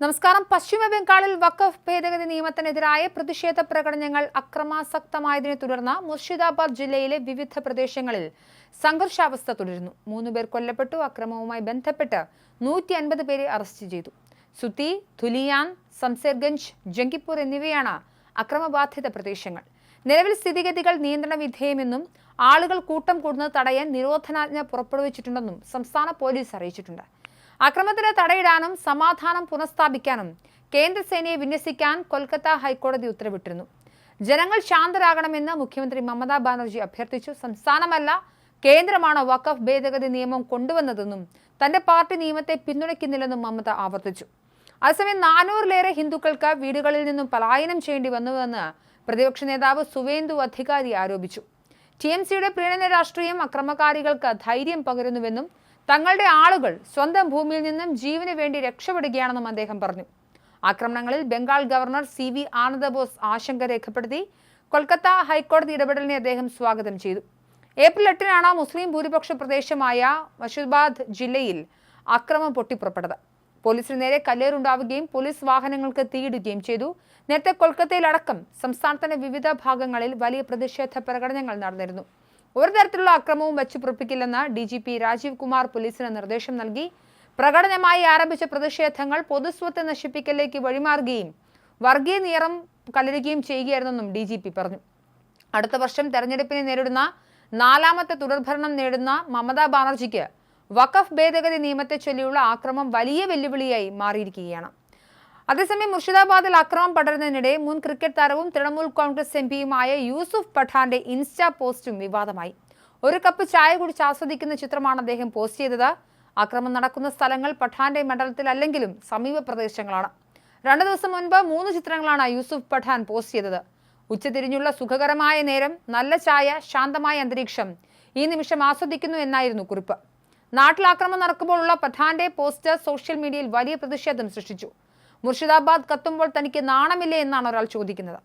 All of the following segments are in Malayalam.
നമസ്കാരം. പശ്ചിമ ബംഗാളിൽ വഖഫ് ഭേദഗതി നിയമത്തിനെതിരായ പ്രതിഷേധ പ്രകടനങ്ങൾ അക്രമാസക്തമായതിനെ തുടർന്ന് മുർഷിദാബാദ് ജില്ലയിലെ വിവിധ പ്രദേശങ്ങളിൽ സംഘർഷാവസ്ഥ തുടരുന്നു. 3 പേർ കൊല്ലപ്പെട്ടു. അക്രമവുമായി ബന്ധപ്പെട്ട് 150 പേരെ അറസ്റ്റ് ചെയ്തു. സുത്തി, ധുലിയാൻ, സംസേർഗഞ്ച്, ജംഗിപ്പൂർ എന്നിവയാണ് അക്രമബാധിത പ്രദേശങ്ങൾ. നിലവിൽ സ്ഥിതിഗതികൾ നിയന്ത്രണ വിധേയമെന്നും ആളുകൾ കൂട്ടം കൂടുന്നത് തടയാൻ നിരോധനാജ്ഞ പുറപ്പെടുവിച്ചിട്ടുണ്ടെന്നും സംസ്ഥാന പോലീസ് അറിയിച്ചിട്ടുണ്ട്. അക്രമത്തിന് തടയിടാനും സമാധാനം പുനഃസ്ഥാപിക്കാനും കേന്ദ്രസേനയെ വിന്യസിക്കാൻ കൊൽക്കത്ത ഹൈക്കോടതി ഉത്തരവിട്ടിരുന്നു. ജനങ്ങൾ ശാന്തരാകണമെന്ന് മുഖ്യമന്ത്രി മമതാ ബാനർജി അഭ്യർത്ഥിച്ചു. സംസ്ഥാനമല്ല, കേന്ദ്രമാണ് വഖഫ് ഭേദഗതി നിയമം കൊണ്ടുവന്നതെന്നും തന്റെ പാർട്ടി നിയമത്തെ പിന്തുണയ്ക്കുന്നില്ലെന്നും മമത ആവർത്തിച്ചു. അതേസമയം 400-ലേറെ ഹിന്ദുക്കൾക്ക് വീടുകളിൽ നിന്നും പലായനം ചെയ്യേണ്ടി വന്നുവെന്ന് പ്രതിപക്ഷ നേതാവ് സുവേന്ദു അധികാരി ആരോപിച്ചു. TMCയുടെ പ്രീണന രാഷ്ട്രീയം അക്രമകാരികൾക്ക് ധൈര്യം പകരുന്നുവെന്നും തങ്ങളുടെ ആളുകൾ സ്വന്തം ഭൂമിയിൽ നിന്നും ജീവന് വേണ്ടി രക്ഷപ്പെടുകയാണെന്നും അദ്ദേഹം പറഞ്ഞു. ആക്രമണങ്ങളിൽ ബംഗാൾ ഗവർണർ CV ആനന്ദബോസ് ആശങ്ക രേഖപ്പെടുത്തി. കൊൽക്കത്ത ഹൈക്കോടതി ഇടപെടലിനെ അദ്ദേഹം സ്വാഗതം ചെയ്തു. ഏപ്രിൽ 8-നാണ് മുസ്ലിം ഭൂരിപക്ഷ പ്രദേശമായ മുർഷിദാബാദ് ജില്ലയിൽ അക്രമം പൊട്ടിപ്പുറപ്പെട്ടത്. പോലീസിന് നേരെ കല്ലേറുണ്ടാവുകയും പോലീസ് വാഹനങ്ങൾക്ക് തീയിടുകയും ചെയ്തു. നേരത്തെ കൊൽക്കത്തയിലടക്കം സംസ്ഥാനത്തിന്റെ വിവിധ ഭാഗങ്ങളിൽ വലിയ പ്രതിഷേധ പ്രകടനങ്ങൾ നടന്നിരുന്നു. ഒരു തരത്തിലുള്ള അക്രമവും വെച്ചുപുറപ്പിക്കില്ലെന്ന് DGP രാജീവ് കുമാർ പോലീസിന് നിർദ്ദേശം നൽകി. പ്രകടനമായി ആരംഭിച്ച പ്രതിഷേധങ്ങൾ പൊതുസ്വത്ത് നശിപ്പിക്കലേക്ക് വഴിമാറുകയും വർഗീയ നിറം കലരുകയും ചെയ്യുകയായിരുന്നെന്നും DGP പറഞ്ഞു. അടുത്ത വർഷം തെരഞ്ഞെടുപ്പിനെ നേരിടുന്ന 4ാമത്തെ തുടർഭരണം നേടുന്ന മമതാ ബാനർജിക്ക് വഖഫ് ഭേദഗതി നിയമത്തെ ചൊല്ലിയുള്ള ആക്രമം വലിയ വെല്ലുവിളിയായി മാറിയിരിക്കുകയാണ്. അതേസമയം മുർഷിദാബാദിൽ അക്രമം പടരുന്നതിനിടെ മുൻ ക്രിക്കറ്റ് താരവും തൃണമൂൽ കോൺഗ്രസ് MPയുമായ യൂസുഫ് പഠാന്റെ ഇൻസ്റ്റാ പോസ്റ്റും വിവാദമായി. ഒരു കപ്പ് ചായ കുടിച്ച് ആസ്വദിക്കുന്ന ചിത്രമാണ് അദ്ദേഹം പോസ്റ്റ് ചെയ്തത്. അക്രമം നടക്കുന്ന സ്ഥലങ്ങൾ പഠാന്റെ മണ്ഡലത്തിലല്ലെങ്കിലും സമീപ പ്രദേശങ്ങളാണ്. 2 ദിവസം മുൻപ് 3 ചിത്രങ്ങളാണ് യൂസുഫ് പഠാൻ പോസ്റ്റ് ചെയ്തത്. ഉച്ചതിരിഞ്ഞുള്ള സുഖകരമായ നേരം, നല്ല ചായ, ശാന്തമായ അന്തരീക്ഷം, ഈ നിമിഷം ആസ്വദിക്കുന്നു എന്നായിരുന്നു കുറിപ്പ്. നാട്ടിൽ ആക്രമണം നടക്കുമ്പോഴുള്ള പഠാന്റെ പോസ്റ്റ് സോഷ്യൽ മീഡിയയിൽ വലിയ പ്രതിഷേധം സൃഷ്ടിച്ചു. മുർഷിദാബാദ് കത്തുമ്പോൾ തനിക്ക് നാണമില്ലേ എന്നാണ് ഒരാൾ ചോദിക്കുന്നത്.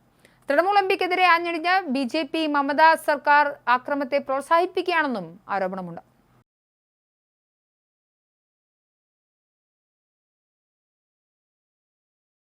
തൃണമൂൽ MPക്കെതിരെ ആഞ്ഞടിഞ്ഞ BJP മമതാ സർക്കാർ ആക്രമത്തെ പ്രോത്സാഹിപ്പിക്കുകയാണെന്നും ആരോപണമുണ്ട്.